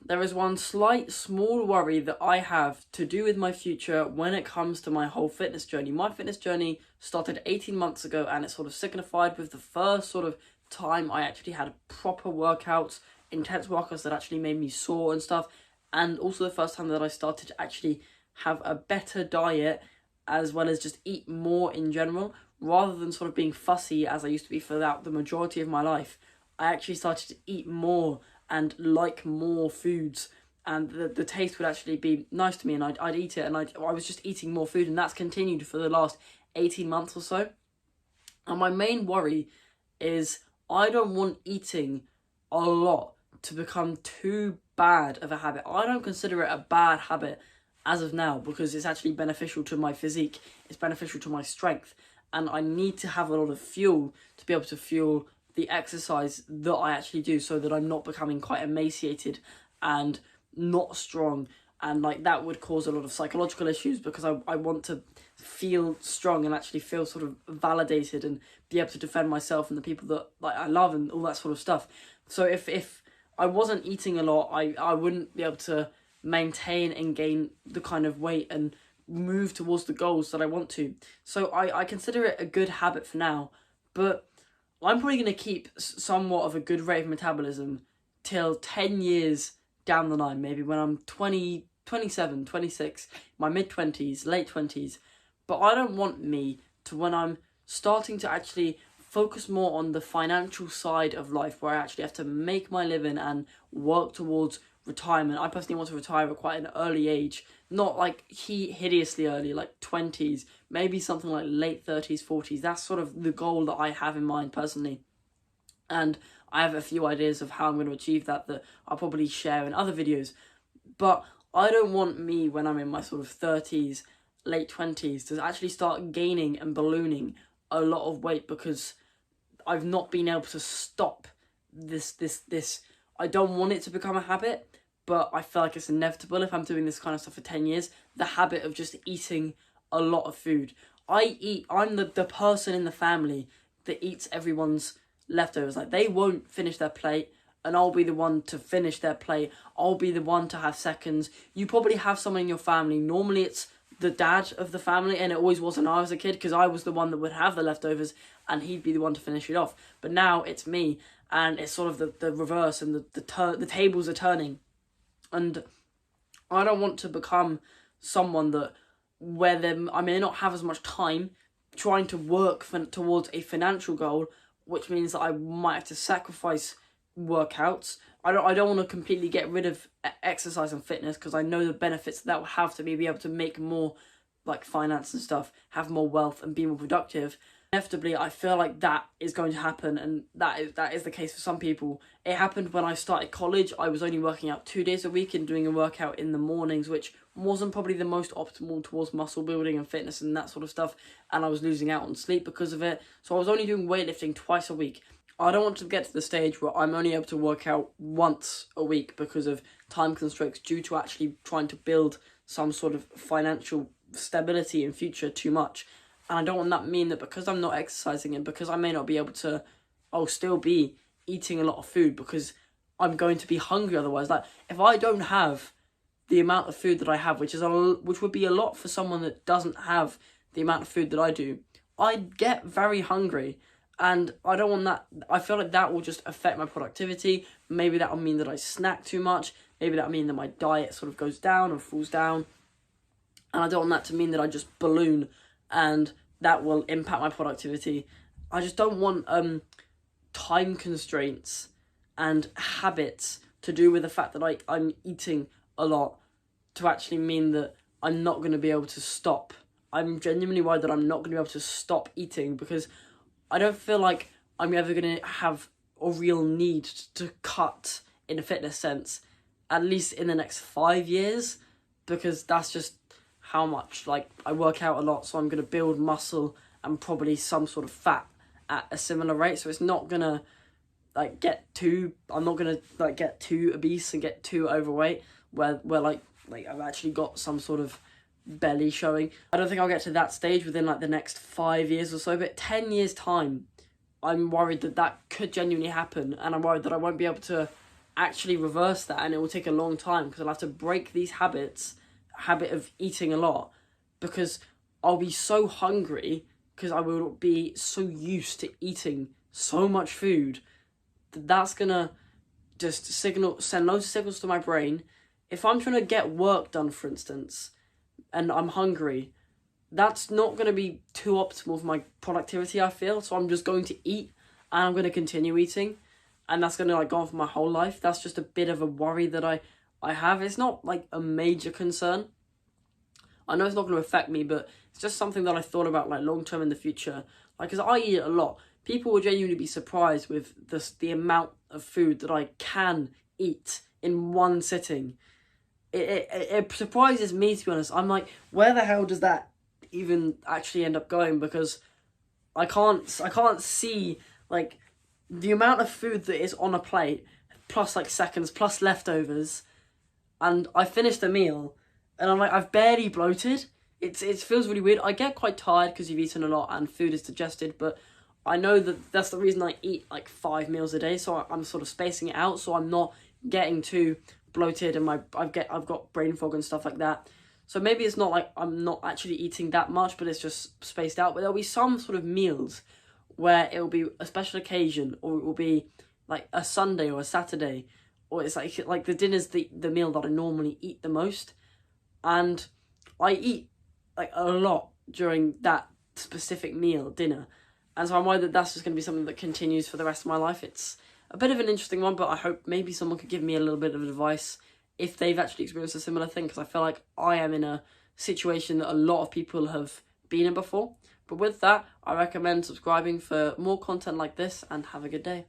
there is one slight small worry that I have to do with my future when it comes to my whole fitness journey. My fitness journey started 18 months ago, and it sort of signified with the first sort of time I actually had proper workouts, intense workouts that actually made me sore and stuff, and also the first time that I started to actually have a better diet as well as just eat more in general, rather than sort of being fussy as I used to be for the majority of my life. I actually started to eat more and like more foods, and the taste would actually be nice to me, and I'd eat it, and I was just eating more food, and that's continued for the last 18 months or so. And my main worry is I don't want eating a lot to become too bad of a habit. I don't consider it a bad habit as of now because it's actually beneficial to my physique, it's beneficial to my strength, and I need to have a lot of fuel to be able to fuel the exercise that I actually do, so that I'm not becoming quite emaciated and not strong, and like that would cause a lot of psychological issues because I want to feel strong and actually feel sort of validated and be able to defend myself and the people that like I love and all that sort of stuff. So if I wasn't eating a lot, I wouldn't be able to maintain and gain the kind of weight and move towards the goals that I want to. So I consider it a good habit for now, but I'm probably going to keep somewhat of a good rate of metabolism till 10 years down the line, maybe when I'm 20, 27, 26, my mid-20s, late 20s. But I don't want me to, when I'm starting to actually focus more on the financial side of life, where I actually have to make my living and work towards retirement. I personally want to retire at quite an early age, not like hideously early, like 20s, maybe something like late 30s, 40s. That's sort of the goal that I have in mind personally. And I have a few ideas of how I'm going to achieve that I'll probably share in other videos. But I don't want me, when I'm in my sort of 30s, late 20s, to actually start gaining and ballooning a lot of weight because I've not been able to stop this. I don't want it to become a habit, but I feel like it's inevitable if I'm doing this kind of stuff for 10 years. The habit of just eating a lot of food. I'm the person in the family that eats everyone's leftovers. Like, they won't finish their plate, and I'll be the one to finish their plate. I'll be the one to have seconds. You probably have someone in your family. Normally it's the dad of the family, and it always was when I was a kid, because I was the one that would have the leftovers and he'd be the one to finish it off. But now it's me, and it's sort of the reverse, and the tables are turning. And I don't want to become someone that I may not have as much time trying to work towards a financial goal, which means that I might have to sacrifice workouts. I don't want to completely get rid of exercise and fitness, because I know the benefits that will have to me be able to make more like finance and stuff, have more wealth and be more productive. Inevitably, I feel like that is going to happen, and that is the case for some people. It happened when I started college. I was only working out 2 days a week and doing a workout in the mornings, which wasn't probably the most optimal towards muscle building and fitness and that sort of stuff, and I was losing out on sleep because of it. So I was only doing weightlifting twice a week. I don't want to get to the stage where I'm only able to work out once a week because of time constraints due to actually trying to build some sort of financial stability in future too much. And I don't want that to mean that because I'm not exercising and because I may not be able to, I'll still be eating a lot of food because I'm going to be hungry otherwise. Like, if I don't have the amount of food that I have, which would be a lot for someone that doesn't have the amount of food that I do, I get very hungry. And I don't want that. I feel like that will just affect my productivity. Maybe that will mean that I snack too much. Maybe that will mean that my diet sort of goes down or falls down. And I don't want that to mean that I just balloon and that will impact my productivity. I just don't want time constraints and habits to do with the fact that I'm eating a lot to actually mean that I'm not going to be able to stop. I'm genuinely worried that I'm not going to be able to stop eating, because I don't feel like I'm ever going to have a real need to cut in a fitness sense, at least in the next 5 years, because that's just how much, like, I work out a lot, so I'm going to build muscle and probably some sort of fat at a similar rate, so it's not going to, like, I'm not going to, like, get too obese and get too overweight, where like I've actually got some sort of belly showing. I don't think I'll get to that stage within, like, the next 5 years or so, but 10 years' time, I'm worried that could genuinely happen, and I'm worried that I won't be able to actually reverse that, and it will take a long time because I'll have to break these habit of eating a lot, because I'll be so hungry because I will be so used to eating so much food that that's gonna just send loads of signals to my brain. If I'm trying to get work done, for instance, and I'm hungry, that's not going to be too optimal for my productivity, I feel. So I'm just going to eat, and I'm going to continue eating, and that's going to like go on for my whole life. That's just a bit of a worry that I have. It's not like a major concern. I know it's not going to affect me, but it's just something that I thought about like long term in the future. Like, because I eat a lot, people will genuinely be surprised with the amount of food that I can eat in one sitting. It surprises me, to be honest. I'm like, where the hell does that even actually end up going? Because I can't see like the amount of food that is on a plate, plus like seconds, plus leftovers, and I finished the meal, and I'm like, I've barely bloated. It feels really weird. I get quite tired because you've eaten a lot and food is digested, but I know that that's the reason I eat like 5 meals a day, so I'm sort of spacing it out, so I'm not getting too bloated, and I've got brain fog and stuff like that. So maybe it's not like I'm not actually eating that much, but it's just spaced out. But there'll be some sort of meals where it'll be a special occasion, or it will be like a Sunday or a Saturday, or it's like the dinner's the meal that I normally eat the most, and I eat like a lot during that specific meal, dinner. And so I'm worried that that's just going to be something that continues for the rest of my life. It's a bit of an interesting one, but I hope maybe someone could give me a little bit of advice if they've actually experienced a similar thing, because I feel like I am in a situation that a lot of people have been in before. But with that, I recommend subscribing for more content like this, and have a good day.